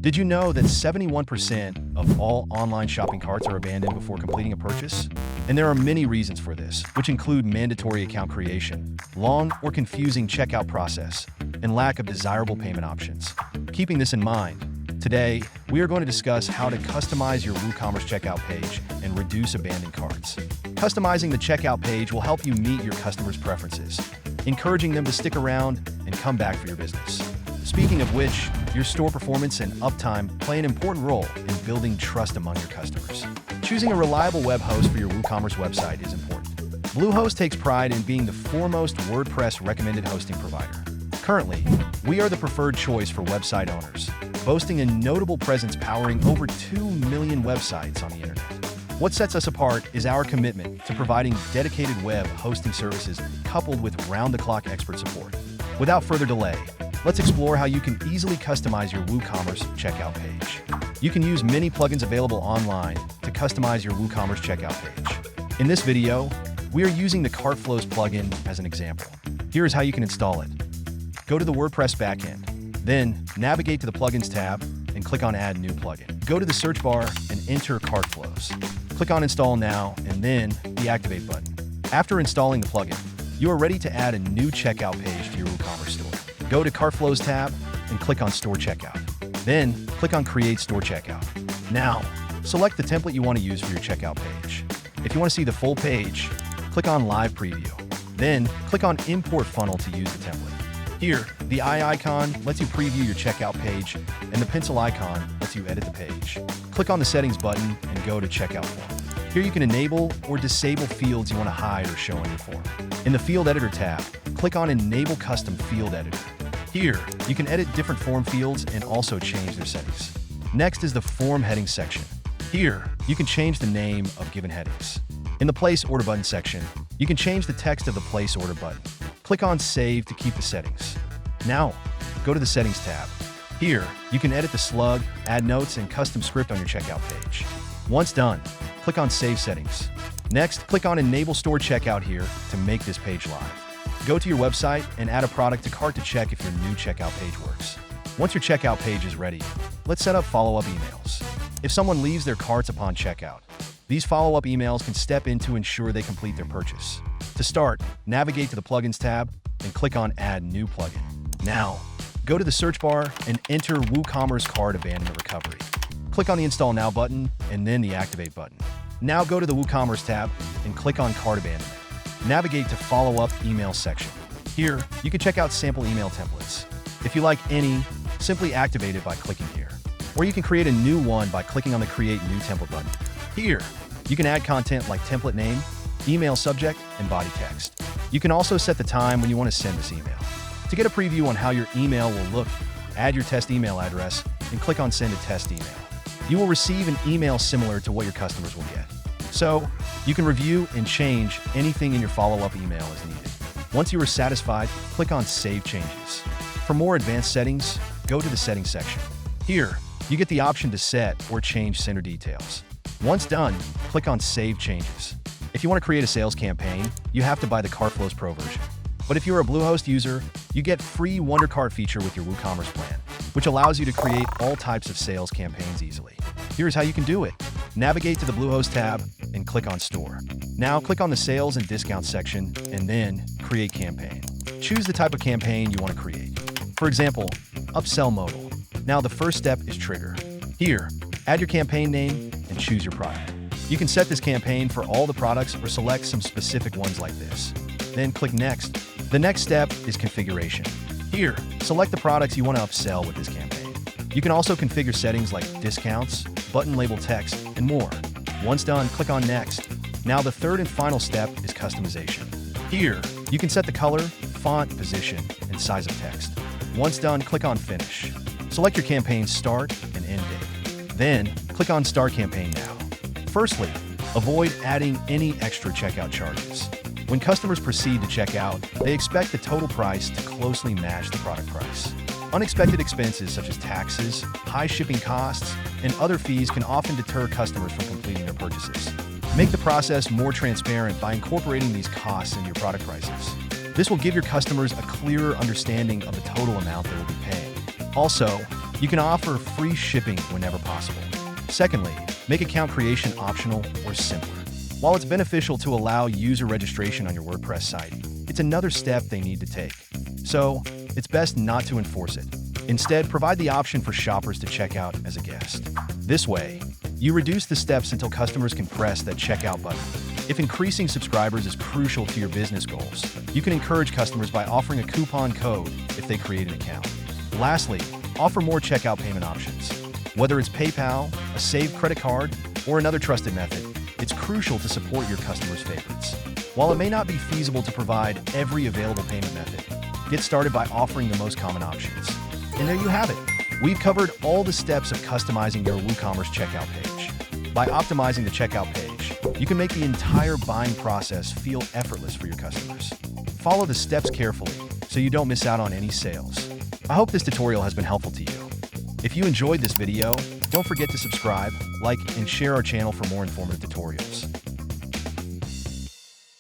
Did you know that 71% of all online shopping carts are abandoned before completing a purchase? And there are many reasons for this, which include mandatory account creation, long or confusing checkout process, and lack of desirable payment options. Keeping this in mind, today, we are going to discuss how to customize your WooCommerce checkout page and reduce abandoned carts. Customizing the checkout page will help you meet your customers' preferences, encouraging them to stick around and come back for your business. Speaking of which, your store performance and uptime play an important role in building trust among your customers. Choosing a reliable web host for your WooCommerce website is important. Bluehost takes pride in being the foremost WordPress recommended hosting provider. Currently, we are the preferred choice for website owners, boasting a notable presence powering over 2 million websites on the internet. What sets us apart is our commitment to providing dedicated web hosting services coupled with round-the-clock expert support. Without further delay, let's explore how you can easily customize your WooCommerce checkout page. You can use many plugins available online to customize your WooCommerce checkout page. In this video, we are using the CartFlows plugin as an example. Here is how you can install it. Go to the WordPress backend, then navigate to the Plugins tab and click on Add New Plugin. Go to the search bar and enter CartFlows. Click on Install Now and then the Activate button. After installing the plugin, you are ready to add a new checkout page to your WooCommerce store. Go to CartFlows tab and click on Store Checkout. Then, click on Create Store Checkout. Now, select the template you want to use for your checkout page. If you want to see the full page, click on Live Preview. Then, click on Import Funnel to use the template. Here, the eye icon lets you preview your checkout page, and the pencil icon lets you edit the page. Click on the Settings button and go to Checkout Form. Here you can enable or disable fields you want to hide or show in your form. In the Field Editor tab, click on Enable Custom Field Editor. Here, you can edit different form fields and also change their settings. Next is the Form Headings section. Here, you can change the name of given headings. In the Place Order Button section, you can change the text of the Place Order button. Click on Save to keep the settings. Now, go to the Settings tab. Here, you can edit the slug, add notes, and custom script on your checkout page. Once done, click on Save Settings. Next, click on Enable Store Checkout here to make this page live. Go to your website and add a product to cart to check if your new checkout page works. Once your checkout page is ready, let's set up follow-up emails. If someone leaves their carts upon checkout, these follow-up emails can step in to ensure they complete their purchase. To start, navigate to the Plugins tab and click on Add New Plugin. Now, go to the search bar and enter WooCommerce Cart Abandonment Recovery. Click on the Install Now button and then the Activate button. Now go to the WooCommerce tab and click on Cart Abandonment. Navigate to Follow-Up Email section. Here, you can check out sample email templates. If you like any, simply activate it by clicking here. Or you can create a new one by clicking on the Create New Template button. Here, you can add content like template name, email subject, and body text. You can also set the time when you want to send this email. To get a preview on how your email will look, add your test email address and click on Send a Test Email. You will receive an email similar to what your customers will get. So, you can review and change anything in your follow-up email as needed. Once you are satisfied, click on Save Changes. For more advanced settings, go to the Settings section. Here, you get the option to set or change sender details. Once done, click on Save Changes. If you want to create a sales campaign, you have to buy the CartFlows Pro version. But if you're a Bluehost user, you get free WonderCart feature with your WooCommerce plan, which allows you to create all types of sales campaigns easily. Here's how you can do it. Navigate to the Bluehost tab and click on Store. Now click on the Sales and Discounts section and then Create Campaign. Choose the type of campaign you want to create. For example, Upsell Modal. Now the first step is Trigger. Here, add your campaign name and choose your product. You can set this campaign for all the products or select some specific ones like this. Then click Next. The next step is Configuration. Here, select the products you want to upsell with this campaign. You can also configure settings like discounts, button label text, and more. Once done, click on Next. Now the third and final step is Customization. Here, you can set the color, font, position, and size of text. Once done, click on Finish. Select your campaign's start and end date. Then, click on Start Campaign Now. Firstly, avoid adding any extra checkout charges. When customers proceed to check out, they expect the total price to closely match the product price. Unexpected expenses such as taxes, high shipping costs, and other fees can often deter customers from completing their purchases. Make the process more transparent by incorporating these costs into your product prices. This will give your customers a clearer understanding of the total amount they will be paying. Also, You can offer free shipping whenever possible. Secondly, make account creation optional or simpler. While it's beneficial to allow user registration on your WordPress site, it's another step they need to take. So, it's best not to enforce it. Instead, provide the option for shoppers to check out as a guest. This way, you reduce the steps until customers can press that checkout button. If increasing subscribers is crucial to your business goals, you can encourage customers by offering a coupon code if they create an account. Lastly, offer more checkout payment options. Whether it's PayPal, a saved credit card, or another trusted method, it's crucial to support your customers' favorites. While it may not be feasible to provide every available payment method, get started by offering the most common options. And there you have it. We've covered all the steps of customizing your WooCommerce checkout page. By optimizing the checkout page, you can make the entire buying process feel effortless for your customers. Follow the steps carefully so you don't miss out on any sales. I hope this tutorial has been helpful to you. If you enjoyed this video, don't forget to subscribe, like, and share our channel for more informative tutorials.